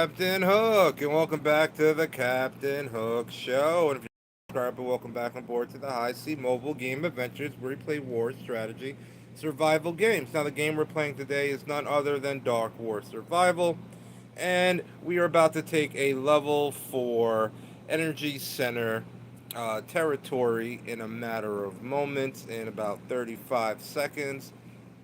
Captain Hook, and welcome back to the Captain Hook Show. And if you're a subscriber, welcome back on board to the High Sea Mobile Game Adventures, where we play war, strategy, survival games. Now, the game we're playing today is none other than Dark War Survival, and we are about to take a level 4 energy center territory in a matter of moments, in about 35 seconds.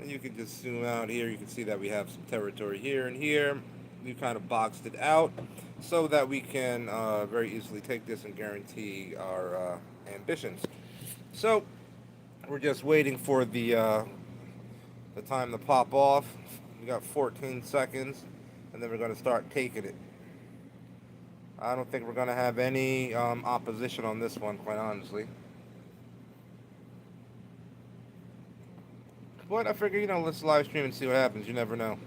And you can just zoom out here. You can see that we have some territory here and here. We kind of boxed it out so that we can very easily take this and guarantee our ambitions. So we're just waiting for the time to pop off. We got 14 seconds, and then we're going to start taking it. I don't think we're going to have any opposition on this one, quite honestly. But I figure, let's live stream and see what happens. You never know.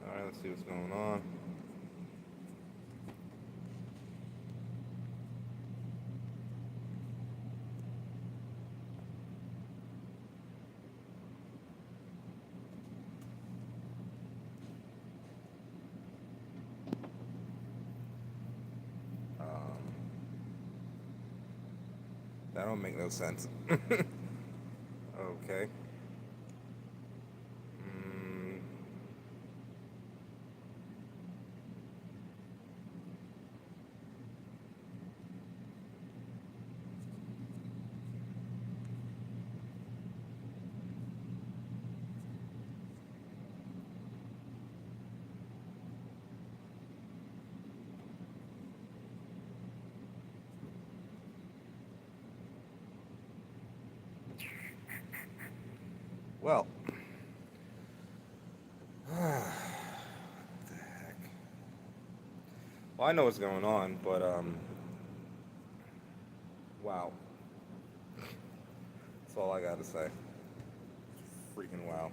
All right, let's see what's going on. That don't make no sense. Okay. Mm, well. What the heck? Well, I know what's going on, but wow. That's all I gotta say. Freaking wow.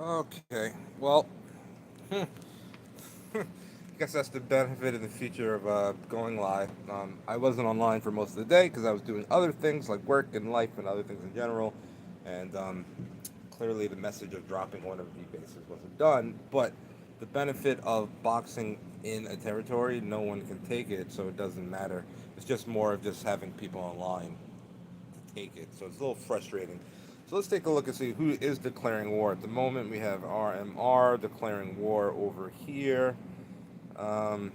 Okay. Well, I guess that's the benefit in the future of going live. I wasn't online for most of the day because I was doing other things like work and life and other things in general, and clearly the message of dropping one of the bases wasn't done. But the benefit of boxing in a territory, no one can take it, so it doesn't matter. It's just more of just having people online to take it. So it's a little frustrating. So let's take a look and see who is declaring war. At the moment, we have RMR declaring war over here. Um,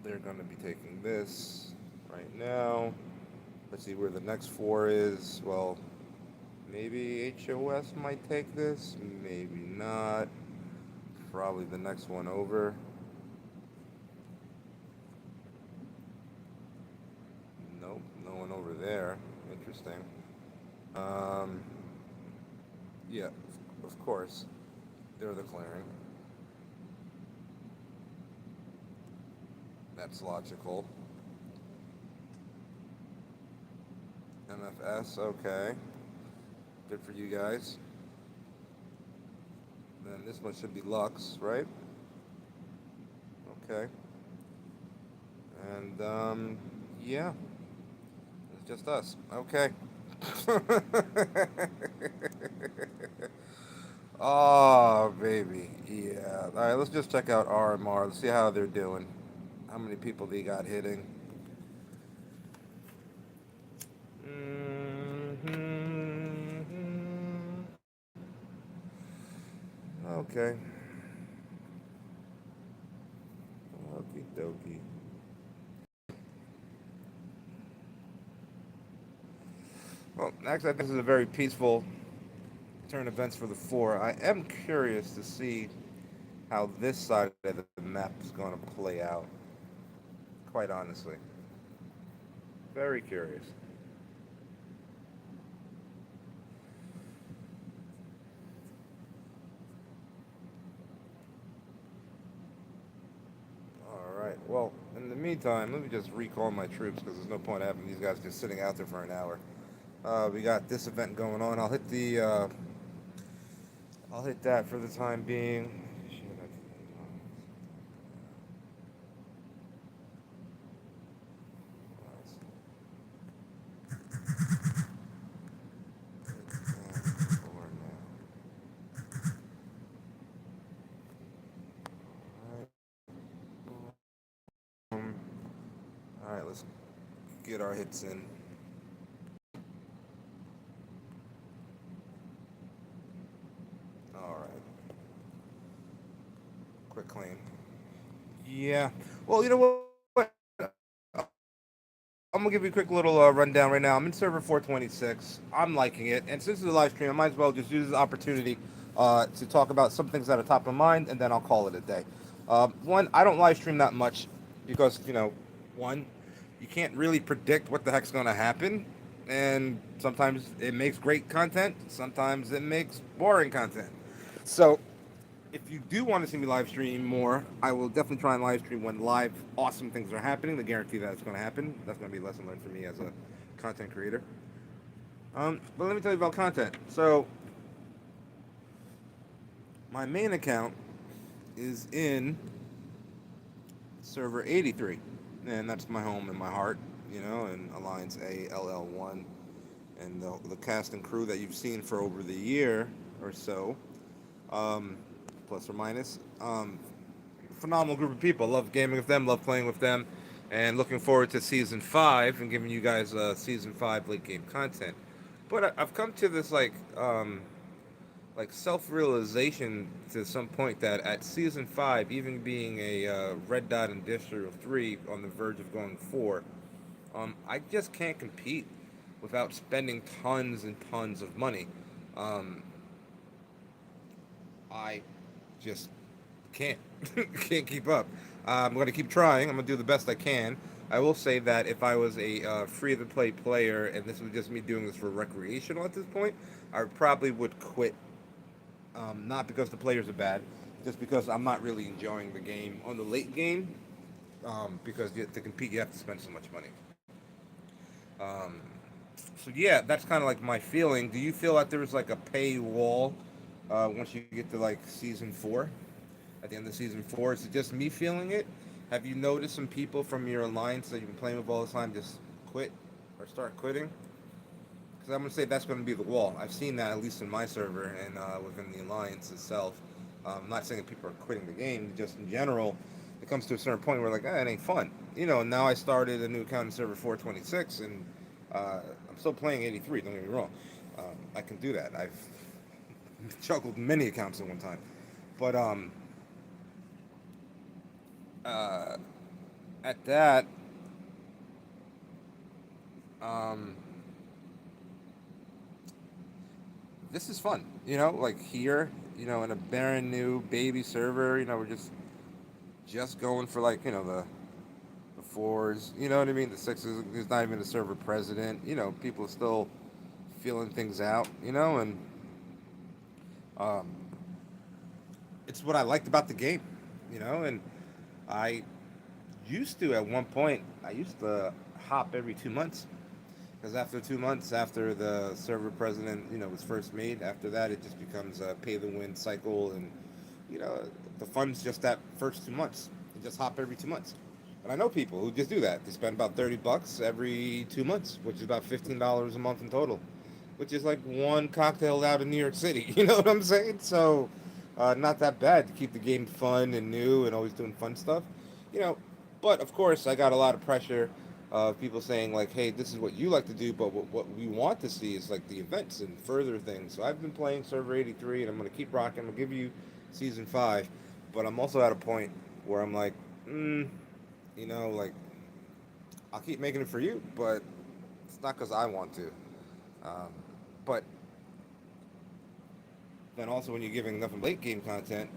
they're going to be taking this right now. Let's see where the next four is. Well, maybe HOS might take this, maybe not. Probably the next one over. Nope, no one over there. Interesting. Um, yeah, of course. They're the clearing. That's logical. MFS, okay. Good for you guys. Then this one should be Lux, right? Okay. And, yeah. It's just us. Okay. Oh, baby. Yeah. All right, let's just check out RMR. Let's see how they're doing. How many people they got hitting. Okay. Okie dokie. Well, actually, I think this is a very peaceful turn of events for the four. I am curious to see how this side of the map is going to play out. Quite honestly, very curious. All right. Well, in the meantime, let me just recall my troops because there's no point having these guys just sitting out there for an hour. We got this event going on. I'll hit that for the time being. Shit, all right, let's get our hits in. All right, quick claim. Yeah. Well, you know what? I'm gonna give you a quick little rundown right now. I'm in server 426. I'm liking it, and since it's a live stream, I might as well just use this opportunity to talk about some things that are top of mind, and then I'll call it a day. One, I don't live stream that much because one, you can't really predict what the heck's gonna happen, and sometimes it makes great content, sometimes it makes boring content. So if you do want to see me live stream more, I will definitely try and live stream when live awesome things are happening. To guarantee that it's going to happen. That's going to be a lesson learned for me as a content creator. But let me tell you about content. So my main account is in server 83, and that's my home and my heart. In Alliance ALL1, and the cast and crew that you've seen for over the year or so, um, plus or minus. Phenomenal group of people. Love gaming with them, love playing with them, and looking forward to season five and giving you guys season five late game content. But I've come to this like self realization to some point that at season five, even being a red dot in District of three on the verge of going four, I just can't compete without spending tons and tons of money. Um, I just can't can't keep up. I'm going to keep trying. I'm going to do the best I can. I will say that if I was a free to play player and this was just me doing this for recreational at this point, I probably would quit. Not because the players are bad, just because I'm not really enjoying the game on the late game. Because to compete, you have to spend so much money. Um, so yeah, that's kind of like my feeling. Do you feel like there's like a paywall once you get to like season four? At the end of season four, is it just me feeling it? Have you noticed some people from your alliance that you've been playing with all the time just quit or start quitting? Because I'm gonna say that's gonna be the wall. I've seen that at least in my server and within the alliance itself. I'm not saying that people are quitting the game, just in general, it comes to a certain point where like, it ain't fun. Now I started a new account in server 426, and I'm still playing 83. Don't get me wrong. I can do that. I've juggled many accounts at one time, but uh, at that, um, this is fun. Like here, in a brand new baby server. We're just going for like the fours. You know what I mean? The sixes. There's not even a server president. People are still feeling things out. And um, it's what I liked about the game. And I used to at one point. I used to hop every 2 months. Because after 2 months, after the server president, was first made, after that it just becomes a pay the win cycle, and you know the fun's just that first 2 months. You just hop every 2 months, and I know people who just do that. They spend about $30 every 2 months, which is about $15 a month in total, which is like one cocktail out in New York City. You know what I'm saying? So, not that bad to keep the game fun and new and always doing fun stuff. You know, but of course, I got a lot of pressure of people saying like, "Hey, this is what you like to do, but what we want to see is like the events and further things." So I've been playing Server 83, and I'm gonna keep rocking. I'll give you season 5, but I'm also at a point where I'm like, like I'll keep making it for you, but it's not because I want to. Um, but then also when you're giving nothing late game content,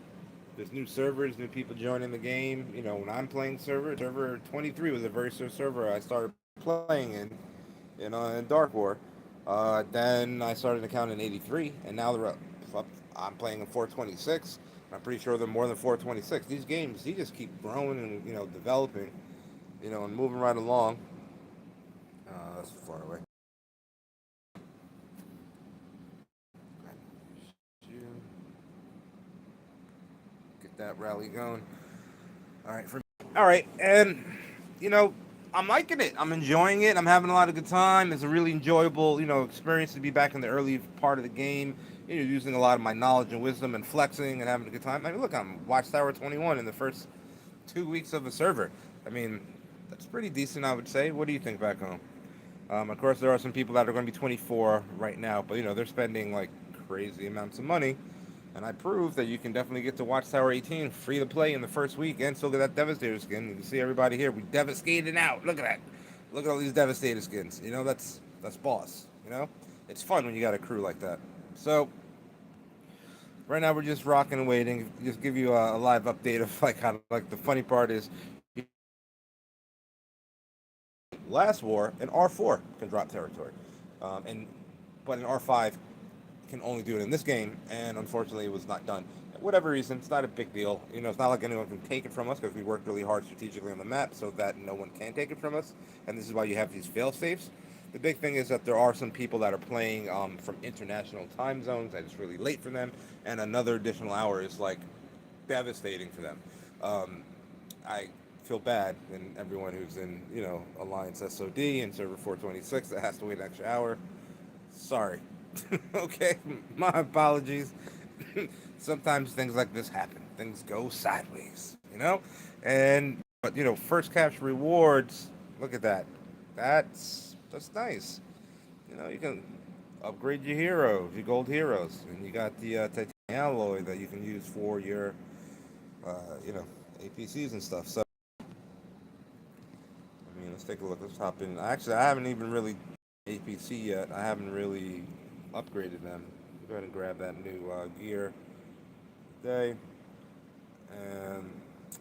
there's new servers, new people joining the game. When I'm playing server 23 was a very server I started playing in Dark War. Then I started an account in '83, and now I'm playing in 426. I'm pretty sure they're more than 426. These games, they just keep growing and developing, and moving right along. That's far away. Get that rally going. All right, all right, and you know, I'm liking it. I'm enjoying it. I'm having a lot of good time. It's a really enjoyable, experience to be back in the early part of the game. Using a lot of my knowledge and wisdom and flexing and having a good time. I mean, look, I'm Watchtower 21 in the first 2 weeks of a server. I mean, that's pretty decent, I would say. What do you think back home? Of course, there are some people that are going to be 24 right now, but they're spending like crazy amounts of money. And I proved that you can definitely get to Watchtower 18 free to play in the first week and still get that Devastator skin. You can see everybody here. We devastated out. Look at that. Look at all these Devastator skins. That's boss. It's fun when you got a crew like that. So right now we're just rocking and waiting. Just give you a live update of like kind of like the funny part is last war in R4 can drop territory, and but in R5 can only do it in this game, and unfortunately, it was not done. Whatever reason, it's not a big deal. It's not like anyone can take it from us because we worked really hard strategically on the map so that no one can take it from us, and this is why you have these fail safes. The big thing is that there are some people that are playing from international time zones, and it's really late for them, and another additional hour is like devastating for them. Um, I feel bad and everyone who's in Alliance SOD and Server 426 that has to wait an extra hour. Sorry. Okay, my apologies. Sometimes things like this happen. Things go sideways, And but first capture rewards. Look at that. That's nice. You can upgrade your heroes, your gold heroes, and you got the titanium alloy that you can use for your uh, you know APCs and stuff. So I mean, let's take a look. Let's hop in. Actually, I haven't even really APC yet. I haven't really upgraded them. Go ahead and grab that new gear today. And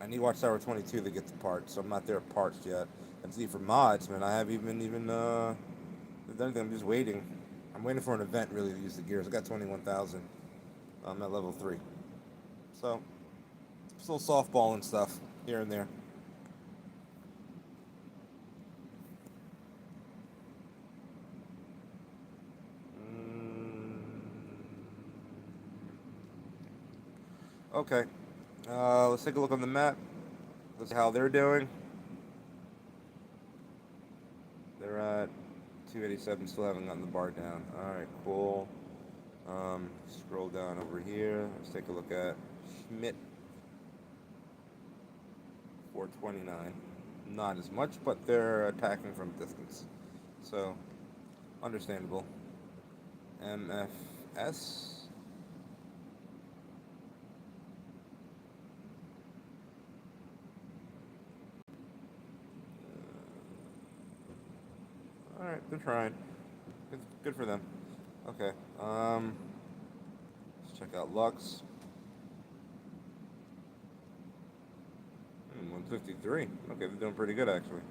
I need Watchtower 22 to get the parts, so I'm not there at parts yet. And see for mods, man, I haven't even done anything. I'm just waiting. I'm waiting for an event really to use the gears. I got 21,000. I'm at level 3. So, still softball and stuff here and there. Mm, okay. Let's take a look on the map. Let's see how they're doing. They're at 287, still haven't gotten the bar down. Alright, cool. Scroll down over here. Let's take a look at Schmidt 429. Not as much, but they're attacking from distance. So, understandable. MFS. Alright, they're trying. Good for them. Okay. Let's check out Lux. 153. Okay, they're doing pretty good actually.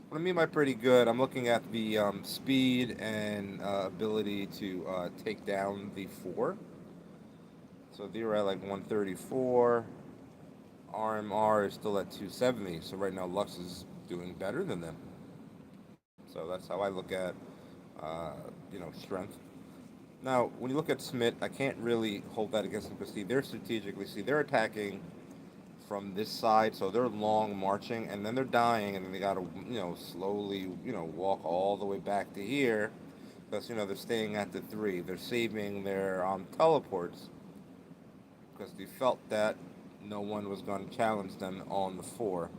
What I mean by pretty good, I'm looking at the speed and ability to take down the 4. So they were at like 134. RMR is still at 270. So right now Lux is doing better than them. So that's how I look at, uh, strength. Now, when you look at Smith, I can't really hold that against them because see, they're strategically they're attacking from this side, so they're long marching, and then they're dying, and then they gotta slowly walk all the way back to here because they're staying at the 3. They're saving their teleports because they felt that no one was going to challenge them on the 4.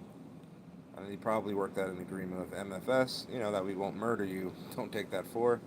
And he probably worked out an agreement with MFS, that we won't murder you. Don't take that 4.